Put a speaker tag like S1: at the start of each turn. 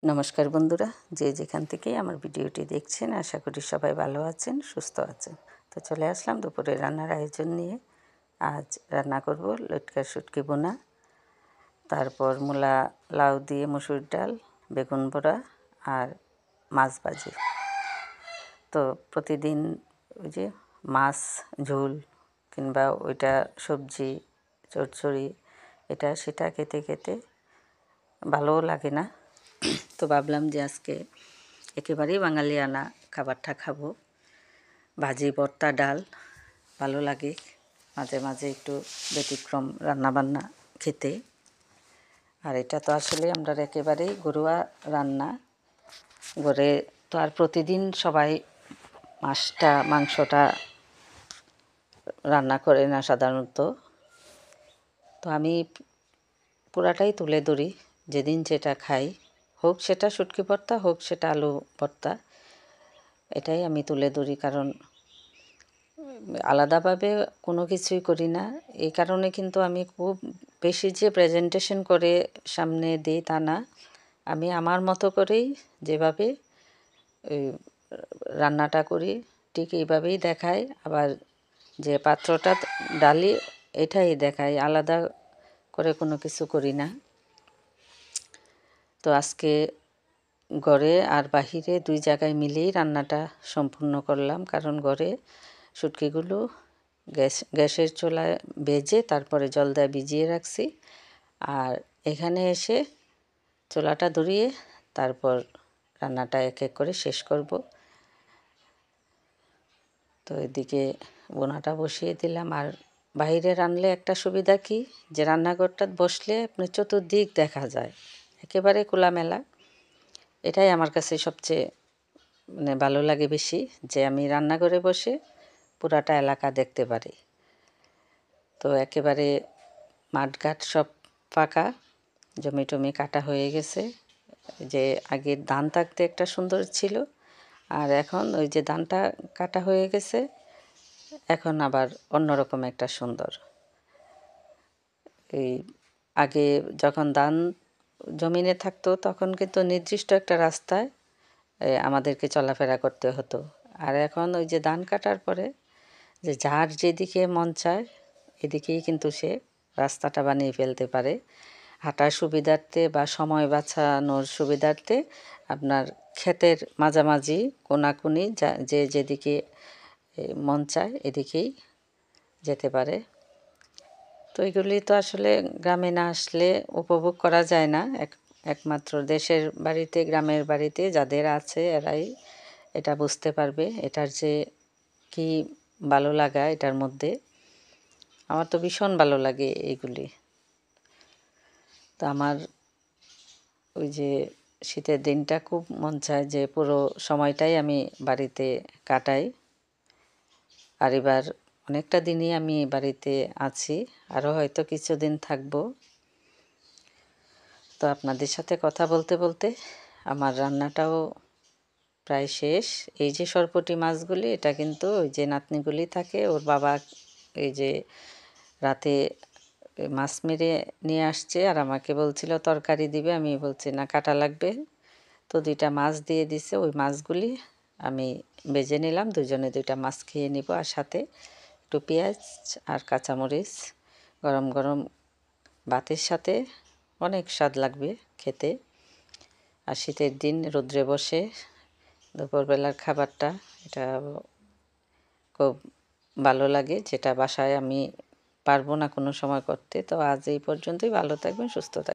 S1: নমস্কার বন্ধুরা, যে যেখান থেকেই আমার ভিডিওটি দেখছেন আশা করি সবাই ভালো আছেন, সুস্থ আছেন। তো চলে আসলাম দুপুরে রান্নার আয়োজন নিয়ে। আজ রান্না করব লটকা শুটকি বোনা, তারপর মূলা লাউ দিয়ে মসুর ডাল, বেগুন বড়া আর মাছ ভাজি। তো প্রতিদিন ওই যে মাছ ঝোল কিংবা ওইটা সবজি চচ্চড়ি এটা সেটা খেতে খেতে ভালোও লাগে না। তো ভাবলাম যে আজকে একেবারেই বাঙালিয়ানা খাবারটা খাবো। ভাজি ভর্তা ডাল ভালো লাগে, মাঝে মাঝে একটু ব্যতিক্রম রান্নাবান্না খেতে। আর এটা তো আসলে আমরা একেবারেই ঘরোয়া রান্না, ঘরে তো আর প্রতিদিন সবাই মাংসটা রান্না করে না সাধারণত। তো আমি পুরাটাই তুলে ধরি, যেদিন যেটা খাই, হোক সেটা শুটকি ভর্তা হোক সেটা আলু ভর্তা, এটাই আমি তুলে ধরি। কারণ আলাদাভাবে কোনো কিছুই করি না। এই কারণে কিন্তু আমি খুব বেশি যে প্রেজেন্টেশন করে সামনে দিই তা না, আমি আমার মতো করেই যেভাবে রান্নাটা করি ঠিক এইভাবেই দেখাই। আবার যে পাত্রটা ডালি এটাই দেখাই, আলাদা করে কোনো কিছু করি না। তো আজকে ঘরে আর বাহিরে দুই জায়গায় মিলেই রান্নাটা সম্পূর্ণ করলাম। কারণ ঘরে শুটকিগুলো গ্যাসের চুলায় ভেজে তারপরে জল দিয়ে ভিজিয়ে রাখছি, আর এখানে এসে চুলাটা ধরিয়ে তারপর রান্নাটা এক এক করে শেষ করব। তো এদিকে বোনাটা বসিয়ে দিলাম। আর বাইরে রান্নলে একটা সুবিধা কি, যে রান্নাঘরটা বসলে আপনি চতুর্দিক দেখা যায়, একেবারে খোলামেলা। এটাই আমার কাছে সবচেয়ে ভালো লাগে বেশি, যে আমি রান্নাঘরে বসে পুরাটা এলাকা দেখতে পারি। তো একেবারে মাঠঘাট সব ফাঁকা, জমি টমি কাটা হয়ে গেছে। যে আগে ধান থাকতে একটা সুন্দর ছিল, আর এখন ওই যে ধানটা কাটা হয়ে গেছে, এখন আবার অন্যরকম একটা সুন্দর। এই আগে যখন ধান জমিনে থাকতো তখন কিন্তু নির্দিষ্ট একটা রাস্তায় আমাদেরকে চলাফেরা করতে হতো। আর এখন ওই যে ধান কাটার পরে যে যার যেদিকে মন চায় এদিকেই কিন্তু সে রাস্তাটা বানিয়ে ফেলতে পারে হাঁটার সুবিধার্থে বা সময় বাঁচানোর সুবিধার্থে। আপনার ক্ষেতের মাঝামাঝি কোনাকুনি যে যেদিকে মন চায় এদিকেই যেতে পারে। তো এগুলি তো আসলে গ্রামে না আসলে উপভোগ করা যায় না। একমাত্র দেশের বাড়িতে, গ্রামের বাড়িতে যাদের আছে এরাই এটা বুঝতে পারবে, এটার যে কি ভালো লাগা এটার মধ্যে। আমার তো ভীষণ ভালো লাগে এইগুলি। তো আমার ওই যে শীতের দিনটা খুব মন চায় যে পুরো সময়টাই আমি বাড়িতে কাটাই। আর এবার অনেকটা দিনই আমি বাড়িতে আছি, আরও হয়তো কিছুদিন থাকবো। তো আপনাদের সাথে কথা বলতে বলতে আমার রান্নাটাও প্রায় শেষ। এই যে সরপুঁটি মাছগুলি, এটা কিন্তু ওই যে নাতনিগুলি থাকে, ওর বাবা এই যে রাতে মাছ মেরে নিয়ে আসছে আর আমাকে বলছিল তরকারি দিবে, আমি বলছি না কাটা লাগবে। তো দুইটা মাছ দিয়ে দিছে, ওই মাছগুলি আমি ভেজে নিলাম, দুজনে দুইটা মাছ খেয়ে নিব। আর সাথে একটু পেঁয়াজ আর কাঁচামরিচ, গরম গরম ভাতের সাথে অনেক স্বাদ লাগবে খেতে। আর শীতের দিন রোদ্রে বসে দুপুরবেলার খাবারটা এটা খুব ভালো লাগে, যেটা বাসায় আমি পারবো না কোনো সময় করতে। তো আজ এই পর্যন্তই, ভালো থাকবেন, সুস্থ থাকবেন।